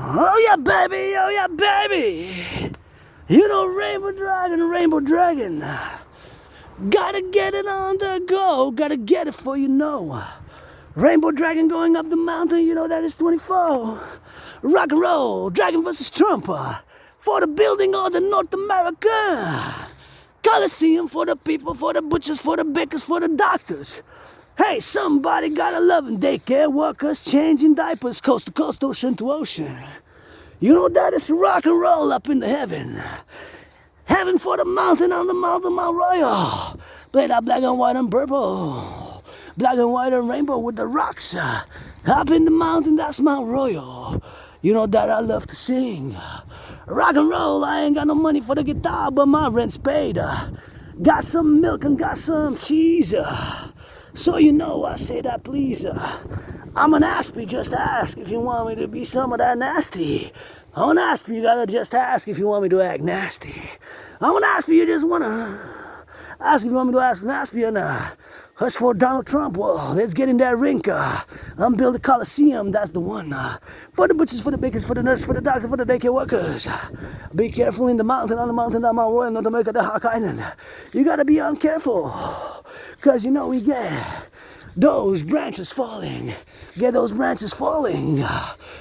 Oh yeah, baby, oh yeah, baby. You know Rainbow Dragon. Gotta get it on the go, gotta get it for you know. Rainbow Dragon going up the mountain, you know that is 24. Rock and roll, Dragon versus Trump. For the building of the North America. Coliseum for the people, for the butchers, for the bakers, for the doctors. Hey, somebody got a loving daycare workers changing diapers coast to coast, ocean to ocean. You know that is rock and roll up in the heaven. Heaven for the mountain on the mountain, Mount Royal. Played out black and white and purple. Black and white and rainbow with the rocks. Up in the mountain, that's Mount Royal. You know that I love to sing. Rock and roll, I ain't got no money for the guitar, but my rent's paid. Got some milk and got some cheese. So you know I say that please. I'm an aspie, just ask if you want me to be some of that nasty. I'm an aspie, you gotta just ask if you want me to act nasty. I'm an aspie, you just wanna ask if you want me to ask nasty and as for Donald Trump, well, let's get in that rink. I'm building a Coliseum, that's the one. For the butchers, for the bakers, for the nurses, for the doctors, for the daycare workers. Be careful in the mountain, on Mount Royal, North America, the Hawk Island. You gotta be careful, cause you know we get those branches falling. Get those branches falling.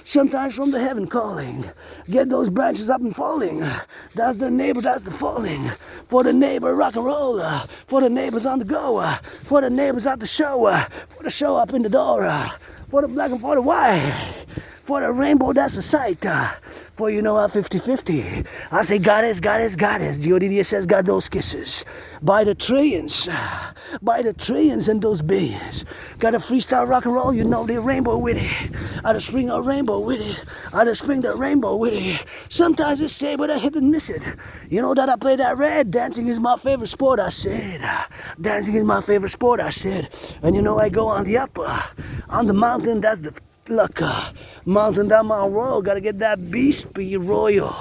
Sometimes from the heaven calling. Get those branches up and falling. That's the neighbor, that's the falling. For the neighbor, rock and roll. For the neighbors on the go. For the neighbors at the show. For the show up in the door. For the black and for the white. For the rainbow, that's a sight. For you know, 50-50. I say, goddess, goddess, goddess. G-O-D-D says, got those kisses. By the trillions and those billions. Got a freestyle rock and roll, you know the rainbow with it. I just spring a rainbow with it. I just spring the rainbow with it. Sometimes it's say, but I hit and miss it. You know that I play that red. Dancing is my favorite sport, I said. Dancing is my favorite sport, I said. And you know I go on the upper. On the mountain, that's the luck. Mountain down Mount Royal, gotta get that beast be royal.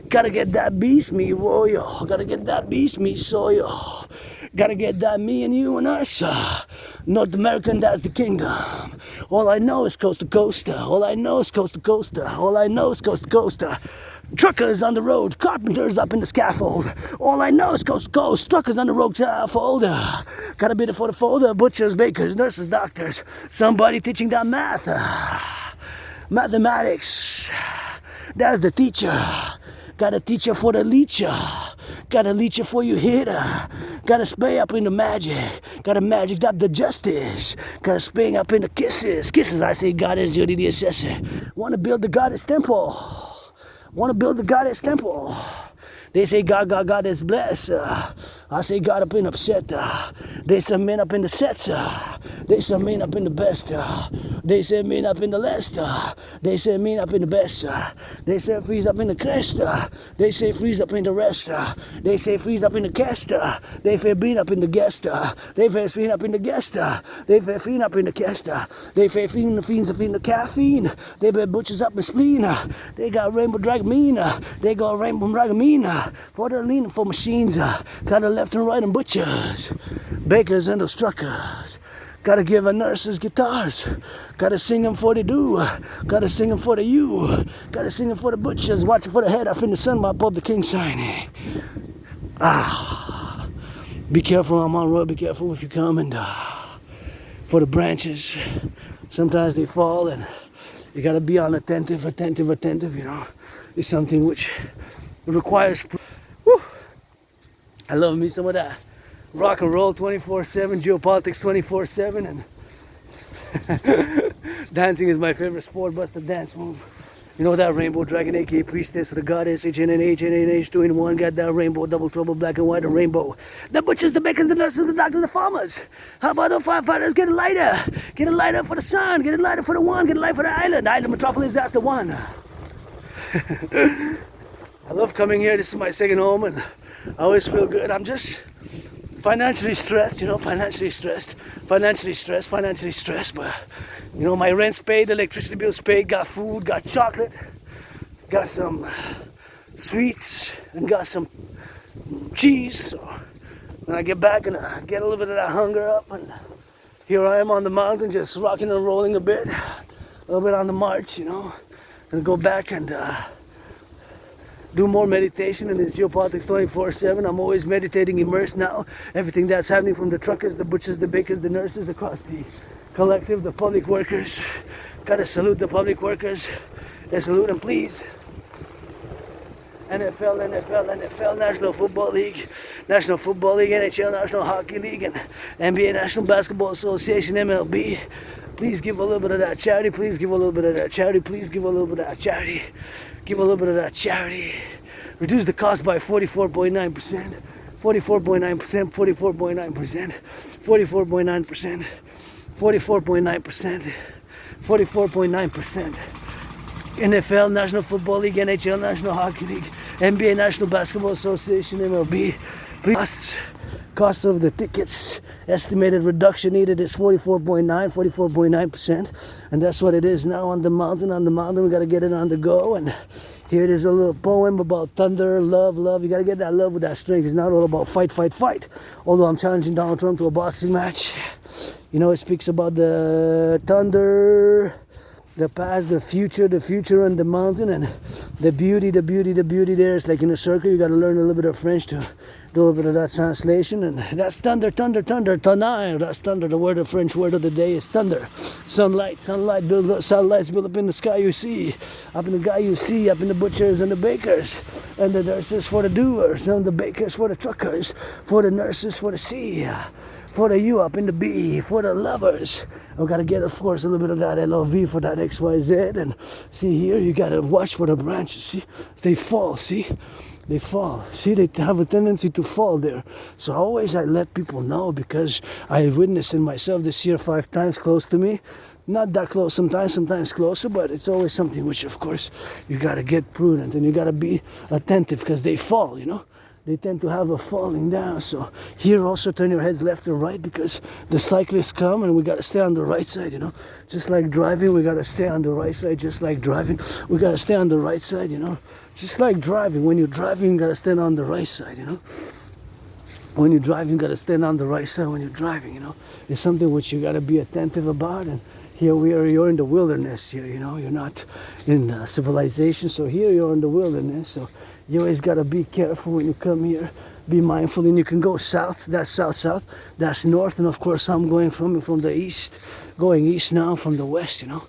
Gotta get that beast me royal. Gotta get that beast me soil. Gotta get that me and you and us. North American, that's the kingdom. All I know is coast to coast. All I know is coast to coast. All I know is coast to coast. Truckers on the road, carpenters up in the scaffold. All I know is coast to coast, truckers on the road scaffold. Got a bit for the folder, butchers, bakers, nurses, doctors. Somebody teaching that math. Mathematics, that's the teacher. Got a teacher for the leecher. Got a leecher for you hitter. Got a spray up in the magic. Got a magic up the justice. Got a spring up in the kisses. Kisses, I say, goddess, Judy the assessor. Wanna build the goddess temple. Wanna build the goddess temple. They say God is blessed. I say God up in upset. They say men up in the sets. They say men up in the best. They say men up in the last. They say men up in the best. They say freeze up in the crest. They say freeze up in the rest. They say freeze up in the cast. They say bean up in the guest. They say fiend up in the guest. They say fiend up in the cast. They say fiends up in the caffeine. They say butchers up in spleen. They got rainbow dragon mean. They got rainbow dragon mean. For the lean for machines. Got a left and right and butchers. Bakers and those truckers. Gotta give a nurses guitars. Gotta sing them for the do. Gotta sing them for the you. Gotta sing them for the butchers. Watching for the head up in the sun while above the king signing. Be careful on my road. Be careful if you come and for the branches. Sometimes they fall and you gotta be on attentive, you know. It's something which requires. Whew, I love me some of that rock and roll 24/7, geopolitics 24/7, and dancing is my favorite sport. Bust the dance move. You know that rainbow dragon, aka priestess of the goddess, HNNH, 2 in 1. Got that rainbow, double trouble, black and white, and rainbow. The butchers, the bakers, the nurses, the doctors, the farmers. How about the firefighters? Get a lighter. Get a lighter for the sun. Get a lighter for the one. Get a light for the island. Island metropolis, that's the one. I love coming here. This is my second home and I always feel good. I'm just financially stressed, you know, financially stressed, but you know, my rent's paid, electricity bill's paid, got food, got chocolate, got some sweets, and got some cheese. So when I get back and I get a little bit of that hunger up, and here I am on the mountain just rocking and rolling a bit, on the march, you know. and go back and do more meditation in this geopolitics 24/7. I'm always meditating, immersed now. Everything that's happening from the truckers, the butchers, the bakers, the nurses, across the collective, the public workers. Gotta salute the public workers. I salute them, please. NFL, National Football League, NHL, National Hockey League, and NBA, National Basketball Association, MLB. Please give a little bit of that charity. Please give a little bit of that charity. Please give a little bit of that charity. Give a little bit of that charity. Reduce the cost by 44.9%. 44.9%. 44.9%. 44.9%. 44.9%. 44.9%. NFL, National Football League, NHL, National Hockey League, NBA, National Basketball Association, MLB. Cost of the tickets, estimated reduction needed is 44.9%. And that's what it is now on the mountain. On the mountain, we got to get it on the go. And here it is, a little poem about thunder, love. You got to get that love with that strength. It's not all about fight. Although I'm challenging Donald Trump to a boxing match. You know, it speaks about the thunder, the past, the future on the mountain, and the beauty there. It's like in a circle. You got to learn a little bit of French to do a little bit of that translation. And that's thunder, tonnerre. That's thunder. The word, the French word of the day is thunder. Sunlights build up in the sky. You see, up in the sky you see, up in the butchers and the bakers, and the nurses for the doers, and the bakers for the truckers, for the nurses for the sea. For the U up in the B, for the lovers. We gotta get, of course, a little bit of that LOV for that XYZ. And see here, you gotta watch for the branches. See, they fall. See, they fall. See, they have a tendency to fall there. So always I let people know, because I witnessed it myself this year 5 times close to me. Not that close sometimes closer, but it's always something which, of course, you gotta get prudent and you gotta be attentive, because they fall, you know. They tend to have a falling down. So here also turn your heads left or right, because the cyclists come and we got to stay on the right side, you know. Just like driving, we got to stay on the right side. Just like driving, we got to stay on the right side, you know. Just like driving, when you're driving, you got to stand on the right side, you know. When you're driving, you got to stand on the right side when you're driving, you know. It's something which you got to be attentive about. And here we are, you're in the wilderness here, you know. You're not in civilization. So here you're in the wilderness. So you always got to be careful when you come here. Be mindful, and you can go south. That's south. That's north. And of course, I'm going from the east. Going east now from the west, you know.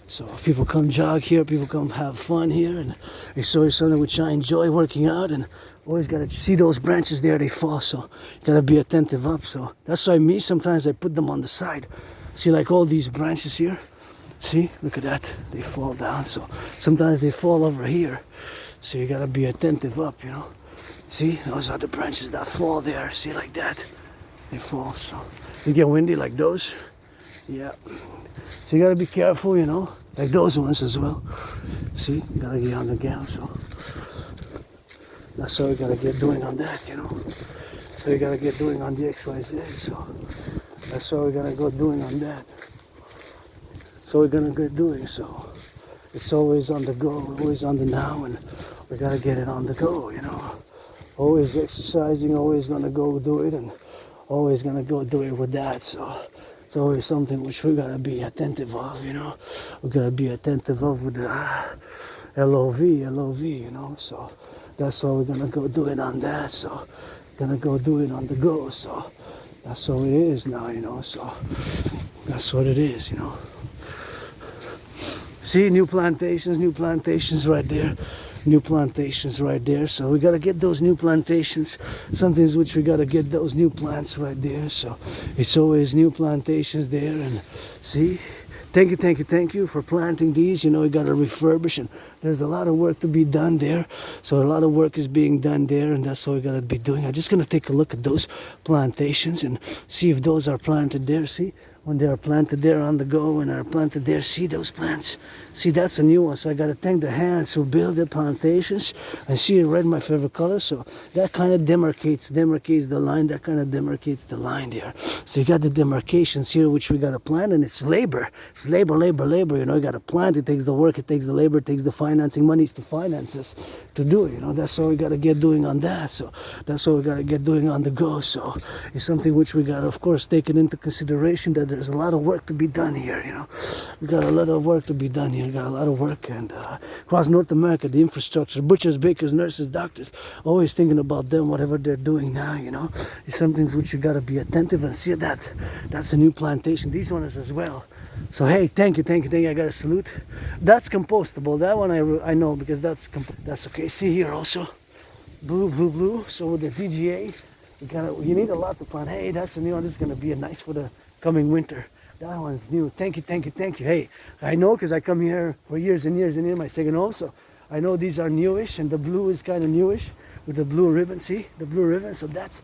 So people come jog here. People come have fun here. And it's always something which I enjoy working out. And always got to see those branches there. They fall. So you got to be attentive up. So that's why sometimes I put them on the side. See, like all these branches here. See, look at that. They fall down. So sometimes they fall over here. So you gotta be attentive up, you know. See, those are the branches that fall there. See, like that. They fall. So you get windy like those. Yeah. So you gotta be careful, you know. Like those ones as well. See, you gotta get on the gal. So that's all you gotta get doing on that, you know. So you gotta get doing on the XYZ. So that's all we gotta go doing on that. So we're gonna get doing. So it's always on the go, always on the now, and we gotta get it on the go, you know. Always exercising, always gonna go do it, and always gonna go do it with that. So it's always something which we gotta be attentive of, you know. We gotta be attentive of with the LOV, you know. So that's why we're gonna go do it on that. So gonna go do it on the go. So that's all it is now, you know. So that's what it is, you know. See, new plantations right there. New plantations right there. So we got to get those new plantations. Something's which we got to get those new plants right there. So it's always new plantations there. And see, thank you for planting these. You know, we got to refurbish, and there's a lot of work to be done there. So a lot of work is being done there, and that's what we got to be doing. I'm just going to take a look at those plantations and see if those are planted there. See, when they are planted there on the go and are planted there, see those plants? See, that's a new one. So I got to thank the hands who build the plantations. I see it red, my favorite color. So that kind of demarcates the line. That kind of demarcates the line there. So you got the demarcations here, which we got to plant, and it's labor. It's labor. You know, you got to plant. It takes the work. It takes the labor. It takes the financing. Money to finance this, to do it. You know, that's what we got to get doing on that. So that's what we got to get doing on the go. So it's something which we got to, of course, take it into consideration that there's a lot of work to be done here, you know. We got a lot of work to be done here. We got a lot of work, and across North America, the infrastructure, butchers, bakers, nurses, doctors, always thinking about them, whatever they're doing now, you know. It's something which you got to be attentive and see that. That's a new plantation. These ones as well. So hey, thank you. I got to salute. That's compostable. That one I know, because that's okay. See here also, blue. So with the DGA, you need a lot to plant. Hey, that's a new one. This is gonna be a nice for the coming winter. That one's new. Thank you. Hey, I know, because I come here for years and years, my second home, so I know these are newish, and the blue is kind of newish with the blue ribbon. See the blue ribbon? So that's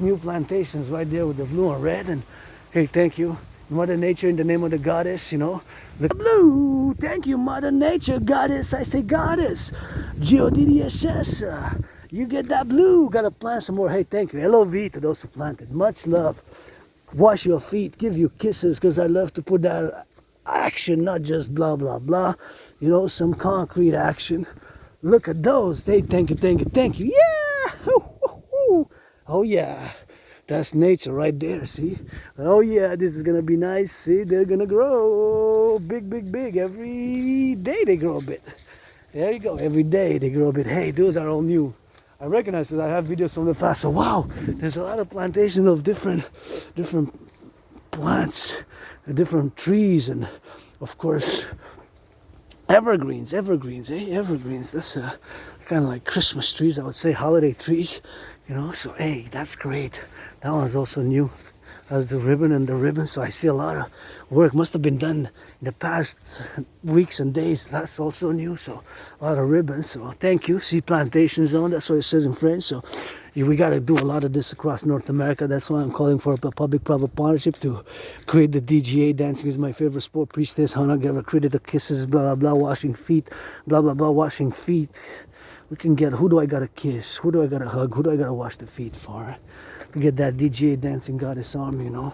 new plantations right there with the blue and red. And hey, thank you, Mother Nature, in the name of the goddess, you know. The blue, thank you, Mother Nature, goddess. I say goddess. G-O-D-D-S-S. You get that blue, gotta plant some more. Hey, thank you. LOV to those who planted. Much love. Wash your feet, give you kisses, because I love to put that action, not just blah, blah, blah. You know, some concrete action. Look at those. Hey, thank you. Yeah! Oh, yeah. That's nature right there, see? Oh, yeah, this is gonna be nice. See, they're gonna grow big. Every day they grow a bit. There you go. Every day they grow a bit. Hey, those are all new. I recognize that I have videos from the past, so wow, there's a lot of plantations of different plants, different trees, and of course evergreens. That's kind of like Christmas trees, I would say, holiday trees, you know. So hey, that's great. That one's also new. That's the ribbon. So I see a lot of work must have been done in the past weeks and days. That's also new. So a lot of ribbons. So thank you. See, plantation zone. That's what it says in French. So we got to do a lot of this across North America. That's why I'm calling for a public-private partnership to create the DGA. Dancing is my favorite sport. Priestess, Hannah ever created the kisses, blah, blah, blah, washing feet, blah, blah, blah, washing feet. We can get, who do I got to kiss? Who do I got to hug? Who do I got to wash the feet for? To get that DGA Dancing Goddess Army, you know.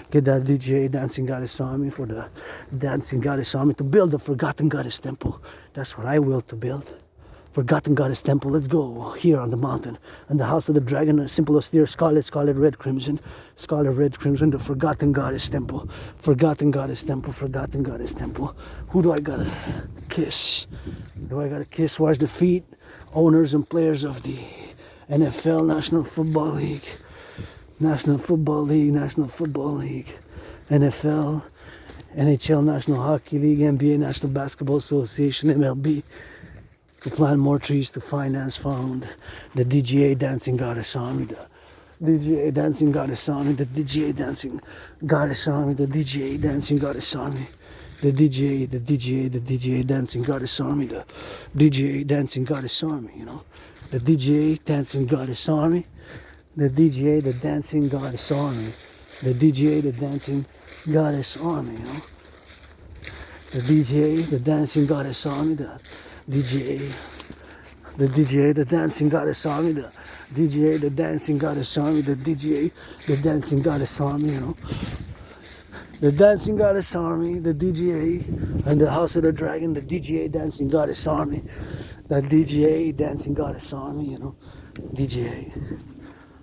Get that DGA Dancing Goddess Army for the Dancing Goddess Army to build the Forgotten Goddess Temple. That's what I will to build. Forgotten Goddess Temple. Let's go here on the mountain. And the House of the Dragon, a simple austere scarlet, red crimson. Scarlet, red crimson, the Forgotten Goddess Temple. Forgotten Goddess Temple. Who do I gotta kiss? Do I gotta kiss? Wash the feet? Owners and players of the NFL, National Football League, NFL, NHL, National Hockey League, NBA, National Basketball Association, MLB, to plant more trees to finance fund the DGA Dancing Goddess Army, the DGA Dancing Goddess Army, the DGA Dancing Goddess Army, the DGA Dancing Goddess Army, the DGA Dancing Goddess Army, the DGA Dancing Goddess Army, you know. The DGA Dancing Goddess Army, the DGA the Dancing Goddess Army, the DGA the Dancing Goddess Army, you know. The DGA the Dancing Goddess Army, the DGA the Dancing Goddess Army, the DGA the Dancing Goddess Army, the DGA the Dancing Goddess Army, you know. The Dancing Goddess Army, the DGA, and the House of the Dragon, the DGA Dancing Goddess Army, the DGA Dancing Goddess Army, you know, DGA.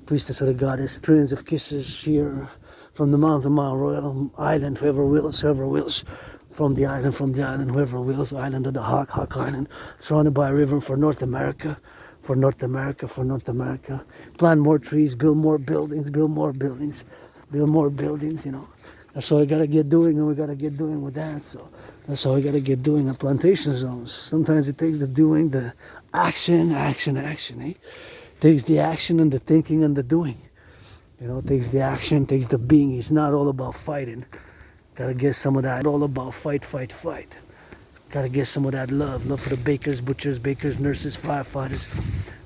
Priestess of the Goddess, trillions of kisses here from the Mountain Mount Royal Island, whoever wills, from the island, whoever wills, island of the Hawk Island, surrounded by a river for North America. Plant more trees, build more buildings, you know. That's all we gotta get doing, and we gotta get doing with that. So that's all we gotta get doing in plantation zones. Sometimes it takes the doing, the action, eh? Takes the action and the thinking and the doing. You know, it takes the action, takes the being. It's not all about fighting. Gotta get some of that. All about fight. Gotta get some of that love for the bakers, butchers, nurses, firefighters,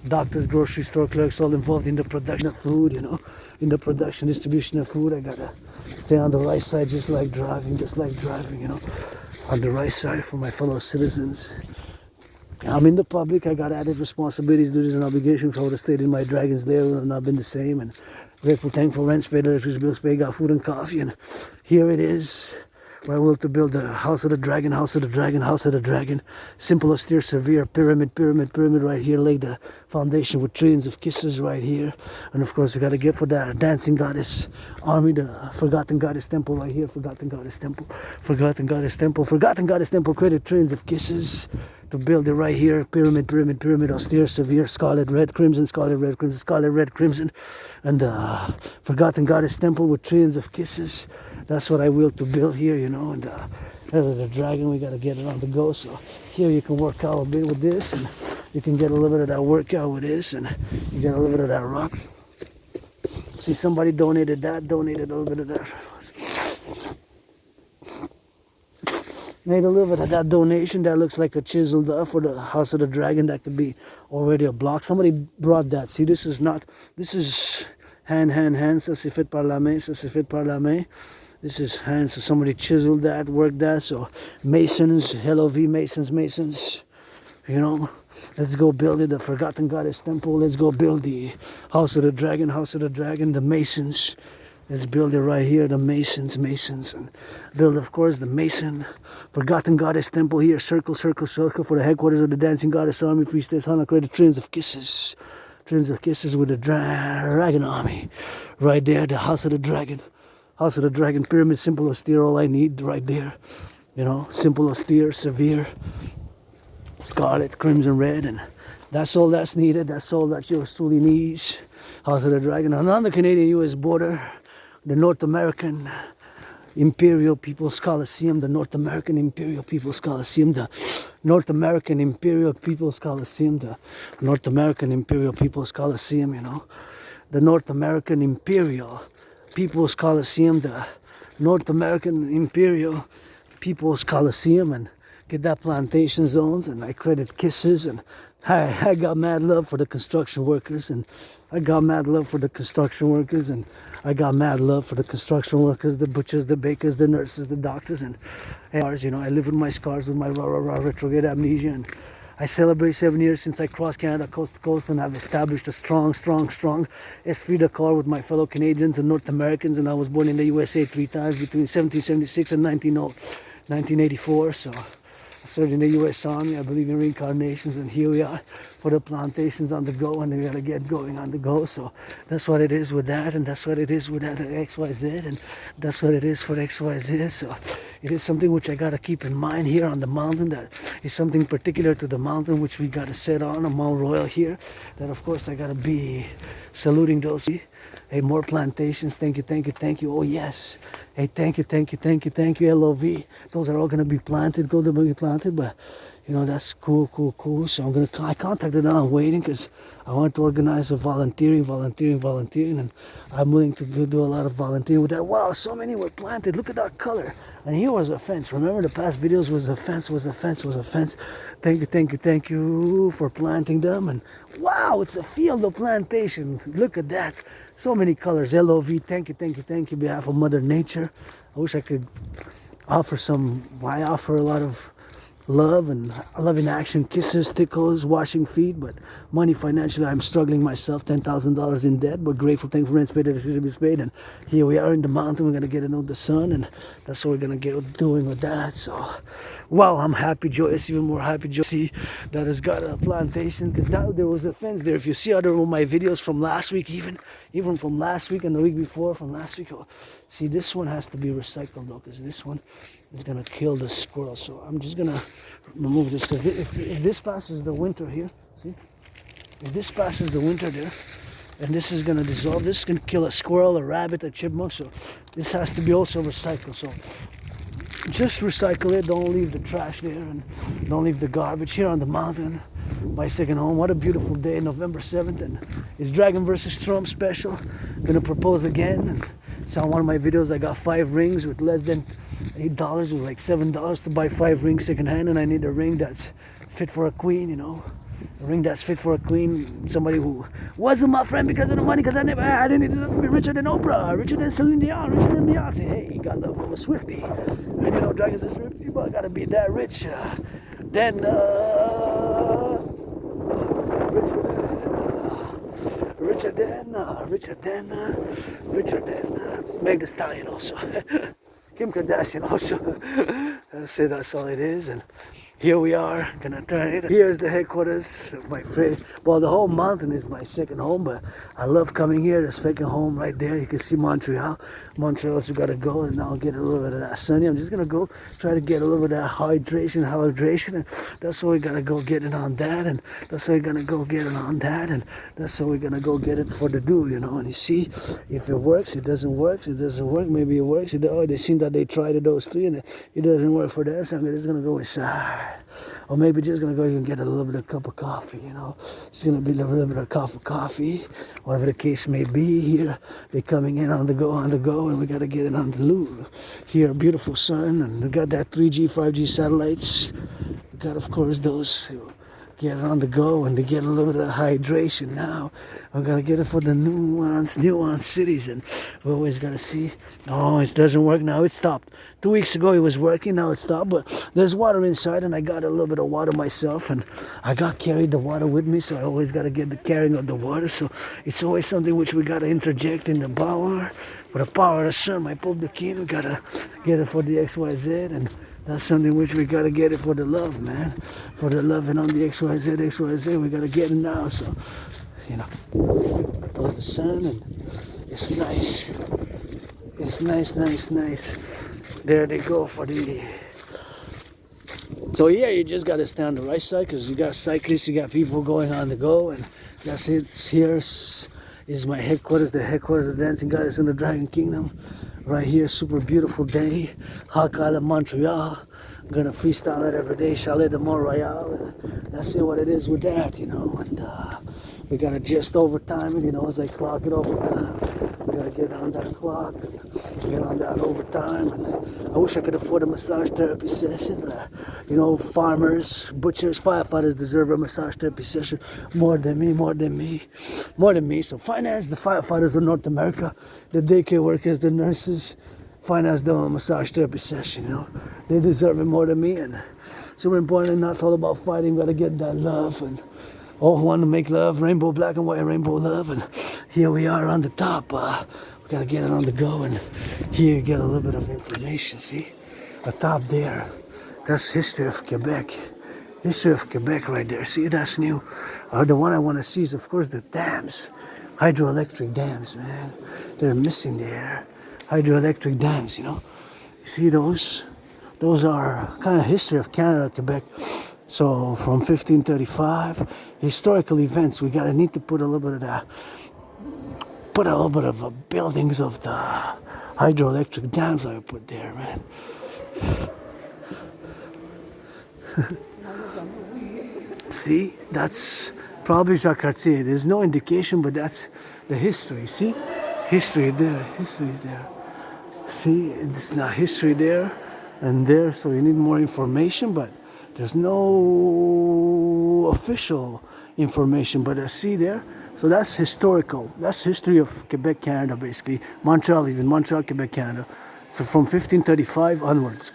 doctors, grocery store clerks, all involved in the production of food, you know, in the production, distribution of food. I gotta stay on the right side, just like driving, you know, on the right side for my fellow citizens. I'm in the public, I got added responsibilities, duties, and obligations. If I would have stayed in my Dragon's Lair, it would have not been the same. And grateful, thankful, rent paid, electricity bills paid, got food and coffee, and here it is. I will to build the house of the dragon, house of the dragon, house of the dragon. Simple, austere, severe, pyramid, pyramid, pyramid right here. Lay the foundation with trillions of kisses right here. And of course, we got to get for that dancing goddess army, the forgotten goddess temple right here. Forgotten goddess temple, forgotten goddess temple, forgotten goddess temple. Created trillions of kisses to build it right here. Pyramid, pyramid, pyramid, austere, severe, scarlet, red, crimson, scarlet, red, crimson, scarlet, red, crimson. And the forgotten goddess temple with trillions of kisses. That's what I will to build here, you know. And the dragon, we got to get it on the go. So here you can work out a bit with this, and you can get a little bit of that workout with this, and you get a little bit of that rock. See, somebody donated that, donated a little bit of that. Made a little bit of that donation. That looks like a chiseled up for the house of the dragon. That could be already a block. Somebody brought that. See, this is not, this is hand, ça c'est fait par la main, ça c'est fait par la main. This is hand, so somebody chiseled that, worked that. So masons, LOV, masons, you know. Let's go build it, the forgotten goddess temple. Let's go build the house of the dragon, the masons. Let's build it right here, the masons, and build, of course, the mason, forgotten goddess temple here, circle for the headquarters of the dancing goddess army, priestess Hana, created trillions of kisses with the dragon army. Right there, the house of the dragon, pyramid, simple, austere, all I need right there. You know, simple, austere, severe, scarlet, crimson, red, and that's all that's needed. That's all that yours truly needs. House of the dragon. And on the Canadian-US border, the North American Imperial People's Coliseum, the North American Imperial People's Coliseum, the North American Imperial People's Coliseum, the North American Imperial People's Coliseum, you know, the North American Imperial People's Coliseum, the North American Imperial People's Coliseum, and get that plantation zones, and I credit kisses, and I got mad love for the construction workers, and I got mad love for the construction workers, and I got mad love for the construction workers, the butchers, the bakers, the nurses, the doctors, and you know, I live with my scars, with my retrograde amnesia, and I celebrate 7 years since I crossed Canada coast to coast, and I've established a strong esprit de corps with my fellow Canadians and North Americans, and I was born in the USA 3 times between 1776 and 1984, so I served in the U.S. Army. I believe in reincarnations, and here we are for the plantations on the go, and we gotta get going on the go. So that's what it is with that, and that's what it is with that XYZ, and that's what it is for XYZ. So it is something which I gotta keep in mind here on the mountain. That is something particular to the mountain which we gotta set on Mount Royal here. That of course I gotta be saluting those. Hey, more plantations. Thank you. Oh yes. Hey, thank you. LOV. Those are all gonna be planted. Going to be planted, but you know, that's cool. So I contacted them. I'm waiting because I want to organize a volunteering, and I'm willing to go do a lot of volunteering with that. Wow, so many were planted. Look at that color. And here was a fence. Remember the past videos was a fence. Thank you for planting them. And wow, it's a field of plantation. Look at that. So many colors. LOV. Thank you. Behalf of Mother Nature. I wish I could offer I offer a lot of love and love in action, kisses, tickles, washing feet, but money financially I'm struggling myself, $10,000 in debt, but grateful, thankful, rent paid, is paid, and here we are in the mountain. We're gonna get to know the sun, and that's what we're gonna get doing with that. So wow, I'm happy, joyous, even more happy, joyous, see that has got a plantation, because there was a fence there. If you see other of my videos from last week, even from last week and the week before, from last week, see, this one has to be recycled though, because this one is gonna kill the squirrel. So I'm just gonna remove this, because if this passes the winter here, see, if this passes the winter there, and this is gonna dissolve, this is gonna kill a squirrel, a rabbit, a chipmunk. So this has to be also recycled. So just recycle it. Don't leave the trash there, and don't leave the garbage here on the mountain, my second home. What a beautiful day, November 7th, and it's Dragon versus Trump special. Gonna propose again. And so on one of my videos, I got 5 rings with less than $8, with like $7 to buy 5 rings secondhand, and I need a ring that's fit for a queen, you know. A ring that's fit for a queen, somebody who wasn't my friend because of the money, because I didn't need to be richer than Oprah, richer than Celine Dion, richer than Beyonce. Hey, you got love of a Swiftie, and you know Dragons are Swiftie, but I gotta be that rich, richer than Meg the Stallion also. Kim Kardashian also. I'll say that's all it is. And here we are, gonna turn it. Here's the headquarters of my friend. Well, the whole mountain is my second home, but I love coming here. The second home right there. You can see Montreal. Montreal's we gotta go and now get a little bit of that sunny. I'm just gonna go try to get a little bit of that hydration, and that's why we gotta go get it on that, and that's why we're gonna go get it on that, and that's why we're gonna go get it for the do, you know. And you see, if it works, it doesn't work. It doesn't work. Maybe it works. They seem that they tried those three and it doesn't work for that. So I'm just gonna go inside. Or maybe just gonna go even get a little bit of cup of coffee, you know. It's gonna be a little bit of coffee, whatever the case may be. Here they're coming in on the go, and we gotta get it on the loop. Here, beautiful sun, and we got that 3G, 5G satellites. We got, of course, those who get it on the go, and they get a little bit of hydration now. We gotta get it for the nuance cities, and we always gotta see. Oh, it doesn't work now. It stopped. 2 weeks ago it was working. Now it stopped. But there's water inside, and I got a little bit of water myself, and I got carried the water with me. So I always gotta get the carrying of the water. So it's always something which we gotta interject in the power. For the power of the sun, my Publik, we gotta get it for the XYZ, and that's something which we gotta get it for the love, man. For the love and on the XYZ, we gotta get it now. So, you know, there's the sun, and it's nice. It's nice. There they go for the. So here you just gotta stay on the right side, because you got cyclists, you got people going on the go, and that's it. Here is my headquarters, the headquarters of the dancing goddess in the Dragon Kingdom. Right here, super beautiful day, Hawk Island, Montreal. I'm gonna freestyle it every day, Chalet de Mont Royal. And that's it, what it is with that, you know. And we gotta just overtime it, you know, as I clock it overtime. We gotta get on that clock, get on that overtime. And I wish I could afford a massage therapy session. You know, farmers, butchers, firefighters deserve a massage therapy session more than me. So finance the firefighters of North America, the daycare workers, the nurses, finance them a massage therapy session, you know. They deserve it more than me, and super important, not all about fighting, gotta get that love, and all want to make love, rainbow, black and white, rainbow love, and here we are on the top. We gotta get it on the go, and here you get a little bit of information, see? The top there, that's history of Quebec. History of Quebec right there, see, that's new. The one I want to see is, of course, the dams. Hydroelectric dams, man. They're missing there. Hydroelectric dams, you know. You see those? Those are kind of history of Canada, Quebec. So from 1535, historical events, we gotta need to put a little bit of that, buildings of the hydroelectric dams that I put there, man. See, that's probably Jacques Cartier. There's no indication, but that's the history. See, history there. See, it's not history there and there, so you need more information, but there's no official information. But I see there, so that's historical. That's history of Quebec, Canada, basically. Montreal, Quebec, Canada, from 1535 onwards.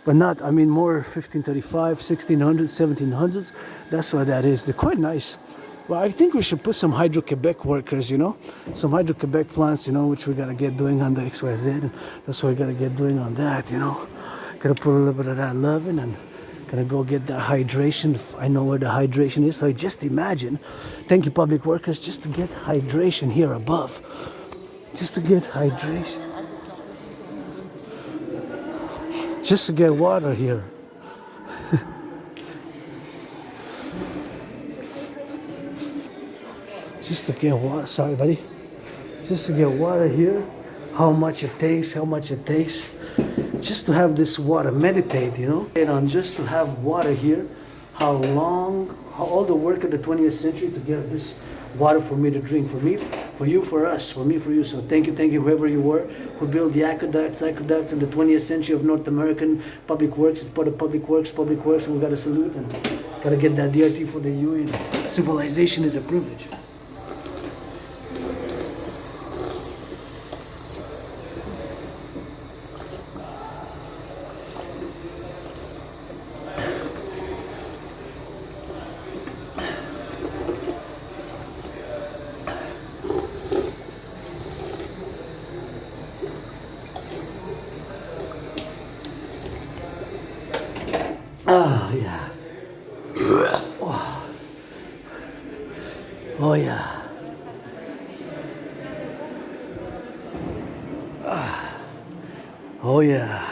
But not, I mean, more 1535, 1600s, 1700s. That's what that is. They're quite nice. Well, I think we should put some Hydro-Quebec workers, you know, some Hydro-Quebec plants, you know, which we gotta get doing on the XYZ. That's what we gotta get doing on that, you know. Gotta put a little bit of that love in, and gonna go get that hydration. I know where the hydration is, so I just imagine, thank you, public workers, just to get hydration here above. Just to get hydration. Just to get water here. Just to get water, sorry buddy. Just to get water here. How much it takes. Just to have this water, meditate, you know. And on just to have water here. How all the work of the 20th century to get this water for me to drink, for me, for you, for us, for me, for you. So thank you, whoever you were, who built the aqueducts in the 20th century of North American public works. It's part of public works, and we gotta salute and gotta get that DRT for the UN. Civilization is a privilege. Oh, yeah. Oh, yeah. Oh, yeah.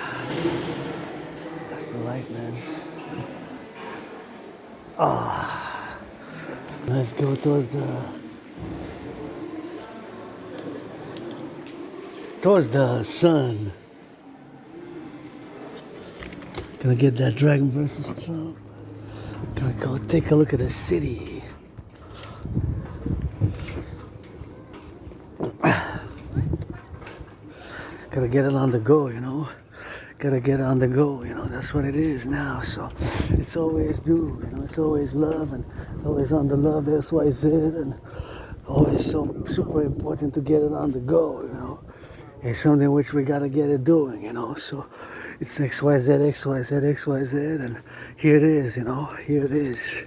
That's the light, man. Let's go towards the sun. Gonna get that Dragon versus Trump. Gonna go take a look at the city. Gotta get it on the go, you know. Gotta get it on the go, you know. That's what it is now. So it's always do, you know. It's always love and always on the love XYZ and always so super important to get it on the go, you know. It's something which we gotta get it doing, you know. So it's XYZ, XYZ, XYZ, and here it is, you know. Here it is.